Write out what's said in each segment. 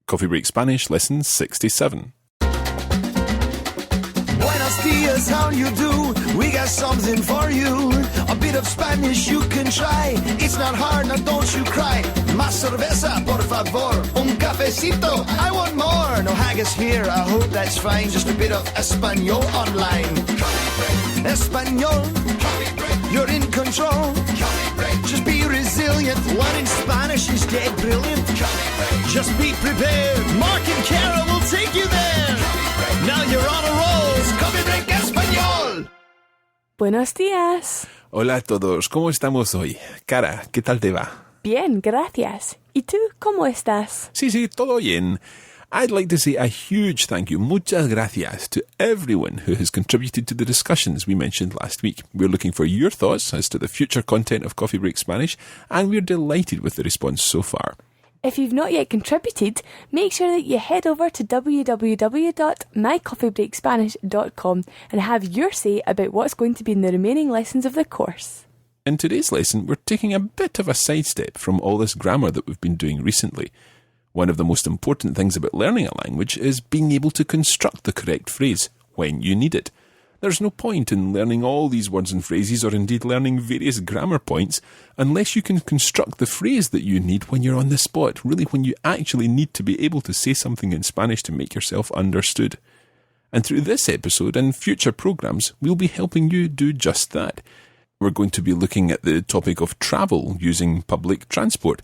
Coffee Break Spanish, Lesson 67. Buenos dias, how you do? We got something for you. A bit of Spanish you can try. It's not hard, now don't you cry. Más cerveza, por favor. Un cafecito, I want more. No haggis here, I hope that's fine. Just a bit of Espanol online. Espanol, you're in control. Just be resilient. One in Spanish is dead brilliant. Just be prepared. Mark and Kara will take you there. Now you're on a roll. It's Coffee Break Español. Buenos días. Hola a todos, ¿cómo estamos hoy? Cara, ¿qué tal te va? Bien, gracias. ¿Y tú cómo estás? Sí, todo bien. I'd like to say a huge thank you, muchas gracias, to everyone who has contributed to the discussions we mentioned last week. We're looking for your thoughts as to the future content of Coffee Break Spanish, and we're delighted with the response so far. If you've not yet contributed, make sure that you head over to www.mycoffeebreakspanish.com and have your say about what's going to be in the remaining lessons of the course. In today's lesson, we're taking a bit of a sidestep from all this grammar that we've been doing recently. One of the most important things about learning a language is being able to construct the correct phrase when you need it. There's no point in learning all these words and phrases, or indeed learning various grammar points, unless you can construct the phrase that you need when you're on the spot, really when you actually need to be able to say something in Spanish to make yourself understood. And through this episode and future programs, we'll be helping you do just that. We're going to be looking at the topic of travel using public transport.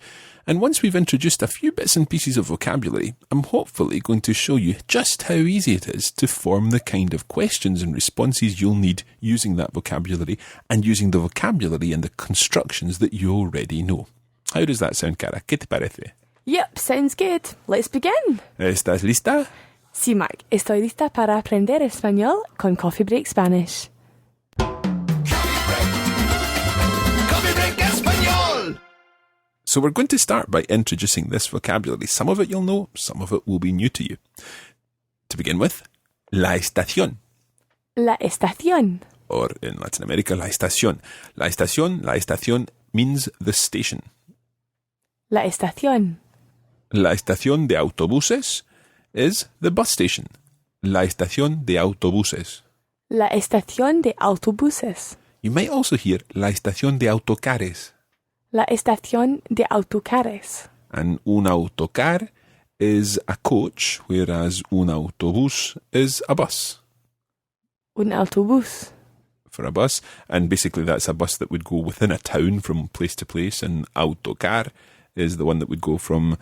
And once we've introduced a few bits and pieces of vocabulary, I'm hopefully going to show you just how easy it is to form the kind of questions and responses you'll need using that vocabulary and using the vocabulary and the constructions that you already know. How does that sound, Cara? ¿Qué te parece? Yep, sounds good. Let's begin. ¿Estás lista? Sí, Mark. Estoy lista para aprender español con Coffee Break Spanish. So we're going to start by introducing this vocabulary. Some of it you'll know, some of it will be new to you. To begin with, la estación. La estación. Or in Latin America, la estación. La estación means the station. La estación. La estación de autobuses is the bus station. La estación de autobuses. La estación de autobuses. You might also hear la estación de autocares. La estación de autocares. And un autocar is a coach, whereas un autobús is a bus. Un autobús. For a bus, and basically that's a bus that would go within a town from place to place, and autocar is the one that would go from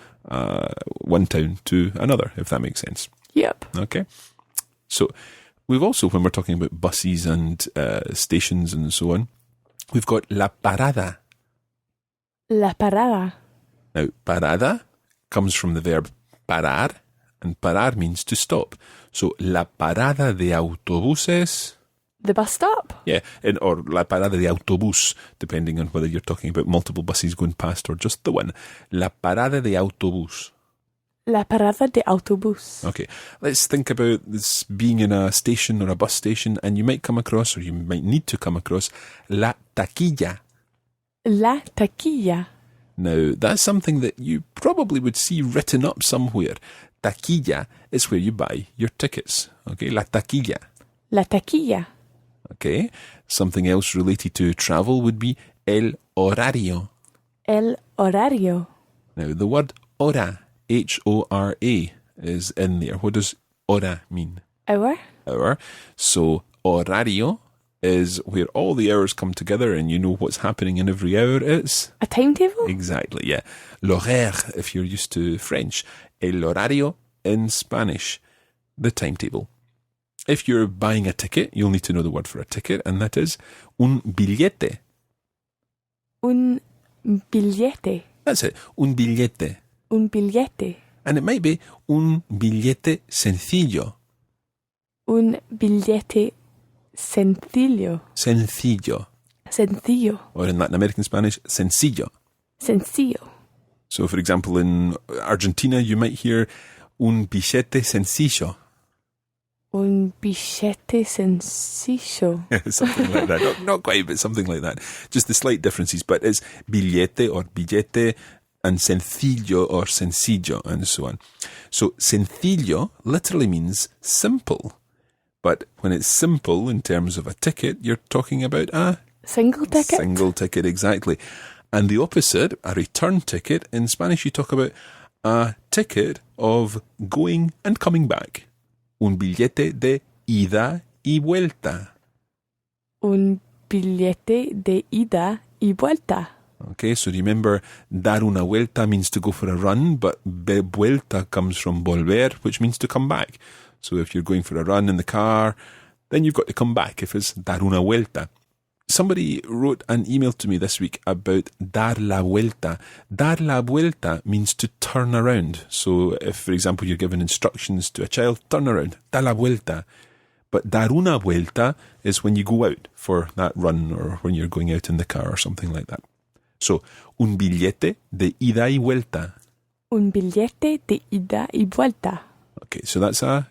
one town to another, if that makes sense. Yep. Okay. So we've also, when we're talking about buses and stations and so on, we've got la parada. La parada. Now, parada comes from the verb parar, and parar means to stop. So, la parada de autobuses. The bus stop? Yeah, or la parada de autobús, depending on whether you're talking about multiple buses going past or just the one. La parada de autobús. La parada de autobús. Okay, let's think about this being in a station or a bus station, and you might come across, or you might need to come across, la taquilla. La taquilla. Now, that's something that you probably would see written up somewhere. Taquilla is where you buy your tickets. Okay, la taquilla. La taquilla. Okay, something else related to travel would be el horario. El horario. Now, the word hora, H-O-R-A, is in there. What does hora mean? Hour. Hour. So, horario is where all the hours come together and you know what's happening in every hour. It's a timetable? Exactly, yeah. L'horaire, if you're used to French. El horario in Spanish, the timetable. If you're buying a ticket, you'll need to know the word for a ticket, and that is un billete. Un billete. That's it, un billete. Un billete. And it might be un billete sencillo. Un billete sencillo. Sencillo. Sencillo. Or in Latin American Spanish, sencillo. Sencillo. So, for example, in Argentina, you might hear un billete sencillo. Un billete sencillo. Something like that. Not quite, but something like that. Just the slight differences. But it's billete or billete and sencillo or sencillo, and so on. So sencillo literally means simple. But when it's simple in terms of a ticket, you're talking about a Single ticket. single ticket, exactly. And the opposite, a return ticket, in Spanish you talk about a ticket of going and coming back. Un billete de ida y vuelta. Un billete de ida y vuelta. Okay, so remember, dar una vuelta means to go for a run, but vuelta comes from volver, which means to come back. So if you're going for a run in the car, then you've got to come back if it's dar una vuelta. Somebody wrote an email to me this week about dar la vuelta. Dar la vuelta means to turn around. So if, for example, you're giving instructions to a child, turn around, dar la vuelta. But dar una vuelta is when you go out for that run or when you're going out in the car or something like that. So, un billete de ida y vuelta. Un billete de ida y vuelta. Okay, so that's a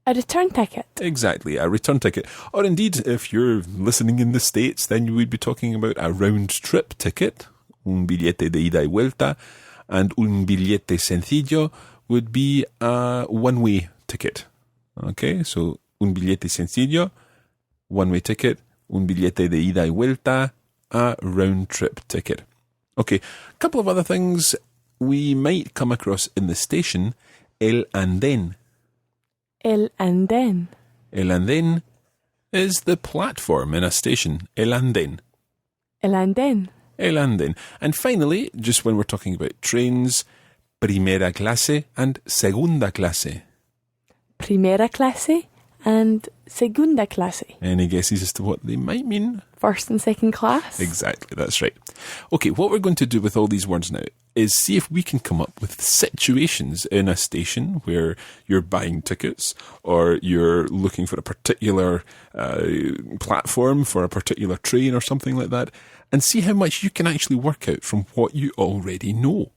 return ticket. Exactly, a return ticket. Or indeed, if you're listening in the States, then you would be talking about a round-trip ticket, un billete de ida y vuelta, and un billete sencillo would be a one-way ticket. Okay, so un billete sencillo, one-way ticket, un billete de ida y vuelta, a round-trip ticket. Okay, a couple of other things we might come across in the station. El andén. El andén. El andén is the platform in a station. El andén. El andén. El andén. And finally, just when we're talking about trains, primera clase and segunda clase. Primera clase and segunda clase. Any guesses as to what they might mean? First and second class. Exactly, that's right. Okay, what we're going to do with all these words now is see if we can come up with situations in a station where you're buying tickets or you're looking for a particular platform for a particular train or something like that, and see how much you can actually work out from what you already know.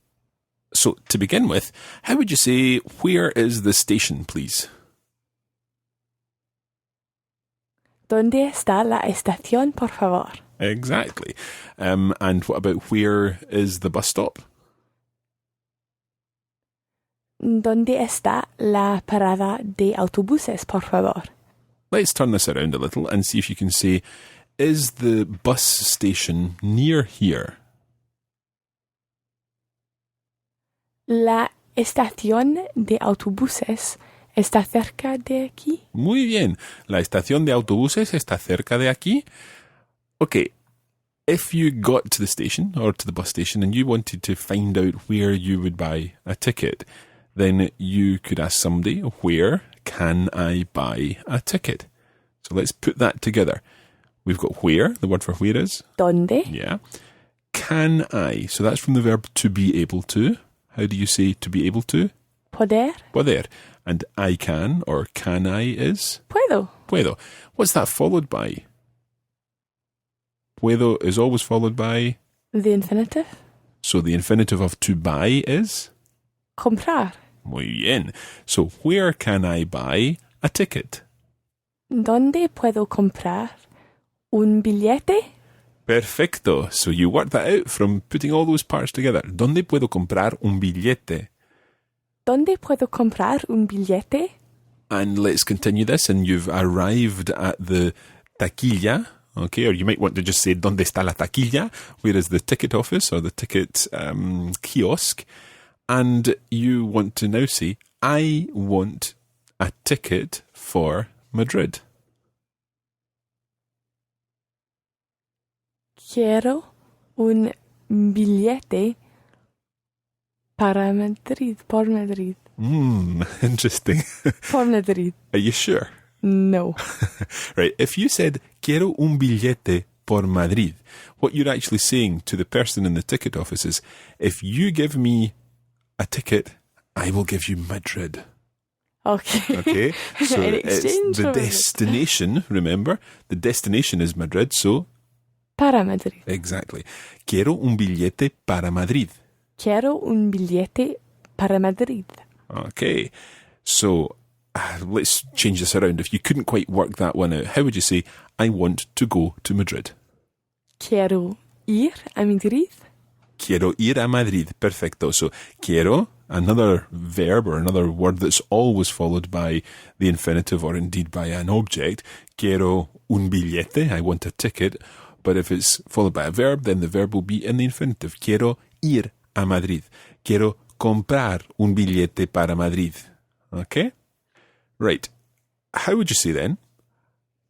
So, to begin with, how would you say, where is the station, please? ¿Dónde está la estación, por favor? Exactly. And what about where is the bus stop? ¿Dónde está la parada de autobuses, por favor? Let's turn this around a little and see if you can say, is the bus station near here? La estación de autobuses está cerca de aquí. Muy bien. La estación de autobuses está cerca de aquí. Okay. If you got to the station or to the bus station and you wanted to find out where you would buy a ticket, then you could ask somebody, where can I buy a ticket? So let's put that together. We've got where, the word for where is? ¿Dónde? Yeah. Can I? So that's from the verb to be able to. How do you say to be able to? Poder? Poder. And I can or can I is? Puedo. Puedo. What's that followed by? Puedo is always followed by? The infinitive? So the infinitive of to buy is? Comprar. Muy bien. So where can I buy a ticket? ¿Dónde puedo comprar un billete? Perfecto. So you work that out from putting all those parts together. ¿Dónde puedo comprar un billete? ¿Dónde puedo comprar un billete? And let's continue this, and you've arrived at the taquilla, okay, or you might want to just say, ¿Dónde está la taquilla? Where is the ticket office or the ticket kiosk? And you want to now say, I want a ticket for Madrid. Quiero un billete para Madrid, por Madrid. Interesting. Por Madrid. Are you sure? No. Right, if you said, quiero un billete por Madrid, what you're actually saying to the person in the ticket office is, if you give me a ticket, I will give you Madrid. Okay. Okay, so In it's exchange the for- destination, remember? The destination is Madrid, so Para Madrid. exactly. Quiero un billete para Madrid. Quiero un billete para Madrid. Okay, so let's change this around. If you couldn't quite work that one out, how would you say, I want to go to Madrid? Quiero ir a Madrid. Quiero ir a Madrid. Perfecto. So, quiero, another verb or another word that's always followed by the infinitive or indeed by an object. Quiero un billete. I want a ticket. But if it's followed by a verb, then the verb will be in the infinitive. Quiero ir a Madrid. Quiero comprar un billete para Madrid. Okay? Right. How would you say then?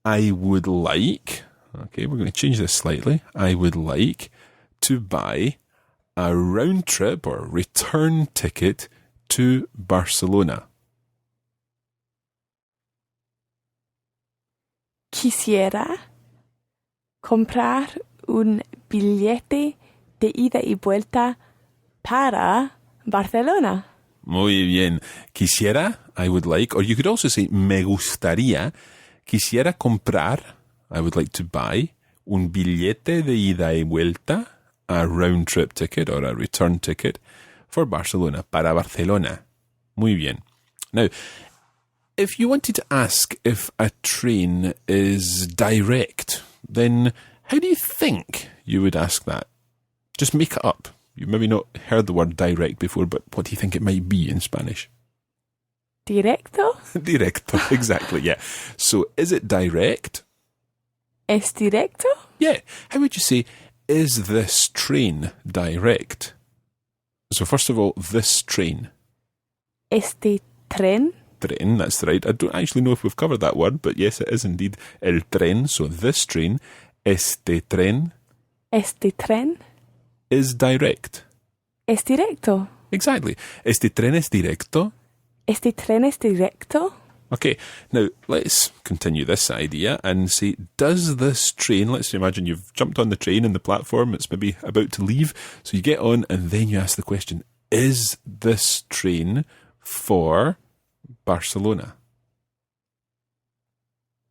I would like, okay, we're going to change this slightly. I would like to buy a round trip or return ticket to Barcelona. Quisiera comprar un billete de ida y vuelta para Barcelona. Muy bien. Quisiera, I would like, or you could also say me gustaría. Quisiera comprar, I would like to buy, un billete de ida y vuelta, a round trip ticket or a return ticket for Barcelona, para Barcelona. Muy bien. Now, if you wanted to ask if a train is direct, then how do you think you would ask that? Just make it up. You've maybe not heard the word direct before, but what do you think it might be in Spanish? Directo? Directo, exactly, yeah. So, is it direct? Es directo? Yeah. How would you say, is this train direct? So, first of all, this train. Este tren? Tren, that's right. I don't actually know if we've covered that word, but yes, it is indeed el tren. So, this train, este tren, is direct. Es directo. Exactly. Este tren es directo. Este tren es directo. Okay, now let's continue this idea and say, does this train, let's imagine you've jumped on the train and the platform, it's maybe about to leave, so you get on and then you ask the question, is this train for Barcelona?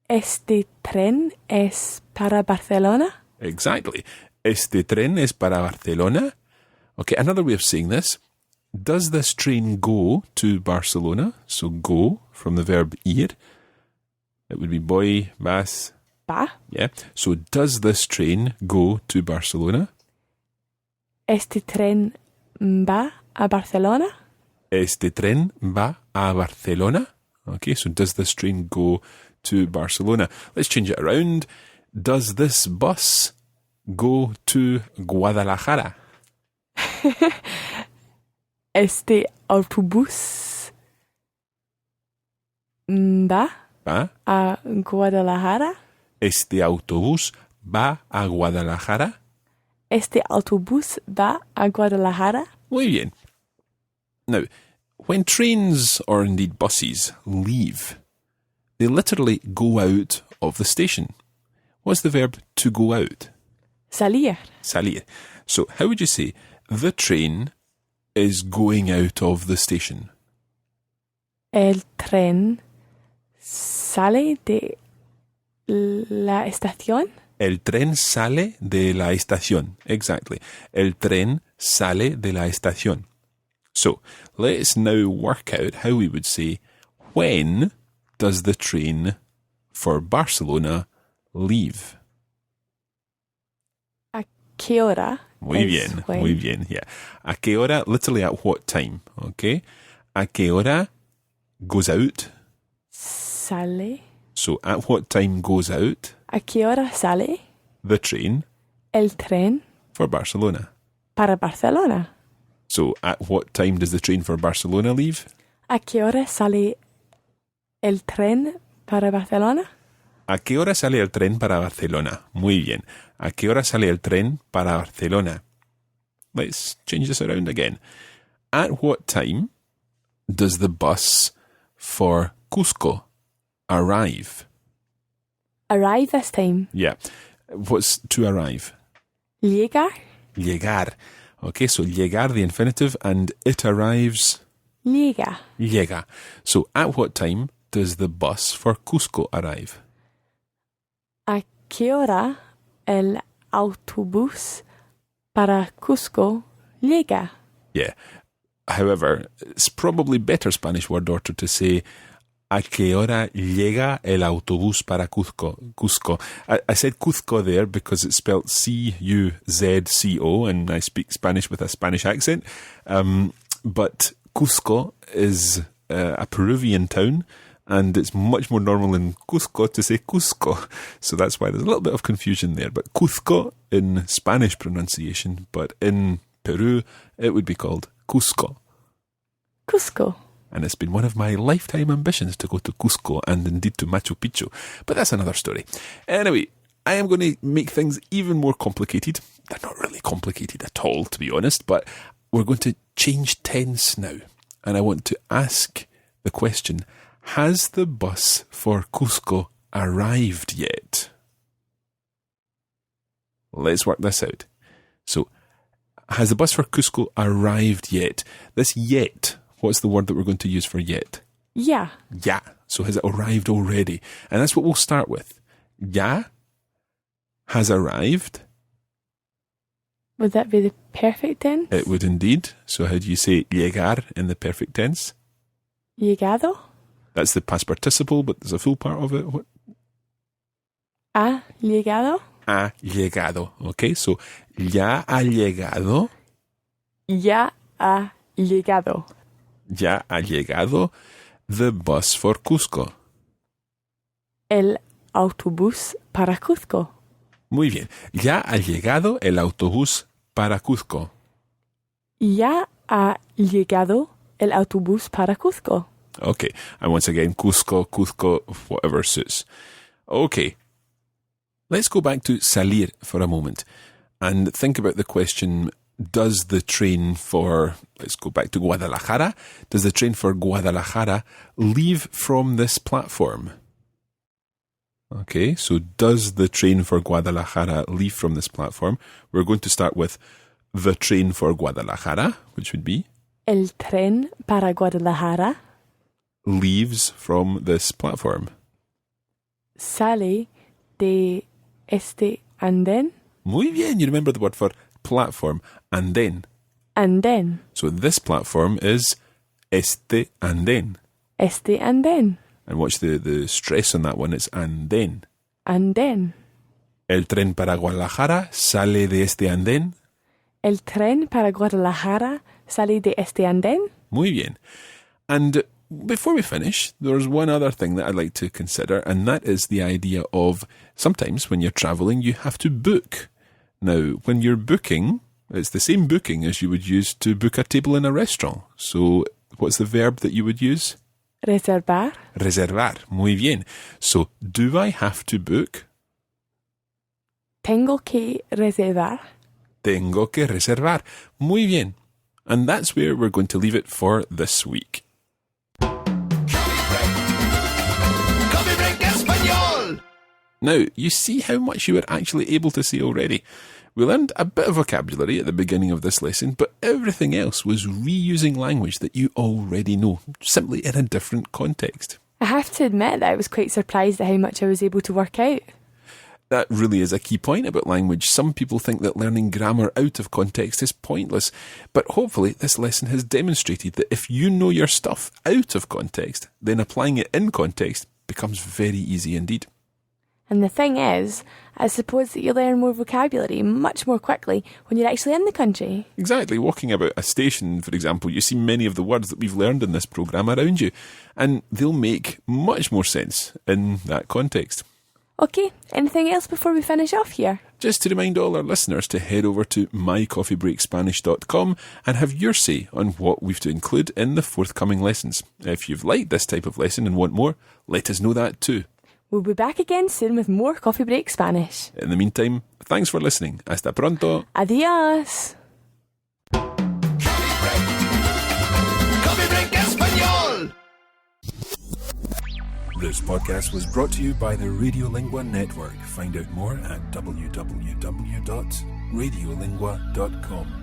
Este tren es para Barcelona. Exactly. Este tren es para Barcelona. Okay, another way of saying this, does this train go to Barcelona? So go from the verb ir. It would be voy, vas. Va. Yeah. So does this train go to Barcelona? Este tren va a Barcelona. Este tren va a Barcelona. Okay, so does this train go to Barcelona? Let's change it around. Does this bus go to Guadalajara? Este autobús va a Guadalajara. Este autobús va a Guadalajara. Este autobús va a Guadalajara. Muy bien. Now, when trains or indeed buses leave, they literally go out of the station. What's the verb to go out? Salir. Salir. So, how would you say the train is going out of the station? El tren sale de la estación. El tren sale de la estación. Exactly. El tren sale de la estación. So, let's now work out how we would say, when does the train for Barcelona leave? ¿A qué hora? Muy bien, muy bien, yeah. ¿A qué hora? Literally at what time, okay? ¿A qué hora goes out? Sale. So, at what time goes out? ¿A qué hora sale? The train. El tren. For Barcelona. Para Barcelona. So, at what time does the train for Barcelona leave? ¿A qué hora sale el tren para Barcelona? ¿A qué hora sale el tren para Barcelona? Muy bien. ¿A qué hora sale el tren para Barcelona? Let's change this around again. At what time does the bus for Cusco arrive? Arrive this time. Yeah. What's to arrive? Llegar. Llegar. Okay, so llegar, the infinitive, and it arrives? Llega. Llega. So at what time does the bus for Cusco arrive? ¿A qué hora el autobús para Cusco llega? Yeah. However, it's probably better Spanish word order to say ¿A qué hora llega el autobús para Cuzco? Cuzco. I said Cuzco there because it's spelled C-U-Z-C-O, and I speak Spanish with a Spanish accent. But Cuzco is a Peruvian town, and it's much more normal in Cuzco to say Cusco. So that's why there's a little bit of confusion there. But Cuzco in Spanish pronunciation, but in Peru, it would be called Cusco. Cusco. And it's been one of my lifetime ambitions to go to Cusco and indeed to Machu Picchu. But that's another story. Anyway, I am going to make things even more complicated. They're not really complicated at all, to be honest, but we're going to change tense now. And I want to ask the question, has the bus for Cusco arrived yet? Let's work this out. So, has the bus for Cusco arrived yet? This yet, what's the word that we're going to use for yet? Ya. Ya. So has it arrived already? And that's what we'll start with. Ya has arrived. Would that be the perfect tense? It would indeed. So how do you say llegar in the perfect tense? Llegado. That's the past participle, but there's a full part of it. What? Ha llegado. Ha llegado. Okay, so ya ha llegado. Ya ha llegado. Ya ha llegado the bus for Cusco. El autobús para Cuzco. Muy bien. Ya ha llegado el autobús para Cuzco. Ya ha llegado el autobús para Cuzco. Okay, and once again, Cusco, Cuzco, whatever suits. Okay, let's go back to salir for a moment and think about the question, does the train for, let's go back to Guadalajara, does the train for Guadalajara leave from this platform? Okay, so does the train for Guadalajara leave from this platform? We're going to start with the train for Guadalajara, which would be? El tren para Guadalajara leaves from this platform. Sale de este andén. Muy bien, you remember the word for platform, andén. Andén. So this platform is este andén. Este andén. And watch the stress on that one, it's andén. Andén. El tren para Guadalajara sale de este andén. El tren para Guadalajara sale de este andén. Muy bien. And before we finish, there's one other thing that I'd like to consider, and that is the idea of sometimes when you're travelling, you have to book. Now, when you're booking, it's the same booking as you would use to book a table in a restaurant. So, what's the verb that you would use? Reservar. Reservar. Muy bien. So, do I have to book? Tengo que reservar. Tengo que reservar. Muy bien. And that's where we're going to leave it for this week. Now, you see how much you were actually able to say already. We learned a bit of vocabulary at the beginning of this lesson, but everything else was reusing language that you already know, simply in a different context. I have to admit that I was quite surprised at how much I was able to work out. That really is a key point about language. Some people think that learning grammar out of context is pointless, but hopefully this lesson has demonstrated that if you know your stuff out of context, then applying it in context becomes very easy indeed. And the thing is, I suppose that you learn more vocabulary much more quickly when you're actually in the country. Exactly. Walking about a station, for example, you see many of the words that we've learned in this programme around you, and they'll make much more sense in that context. Okay, anything else before we finish off here? Just to remind all our listeners to head over to mycoffeebreakspanish.com and have your say on what we've to include in the forthcoming lessons. If you've liked this type of lesson and want more, let us know that too. We'll be back again soon with more Coffee Break Spanish. In the meantime, thanks for listening. Hasta pronto. Adiós. Coffee Break Español. This podcast was brought to you by the Radiolingua Network. Find out more at www.radiolingua.com.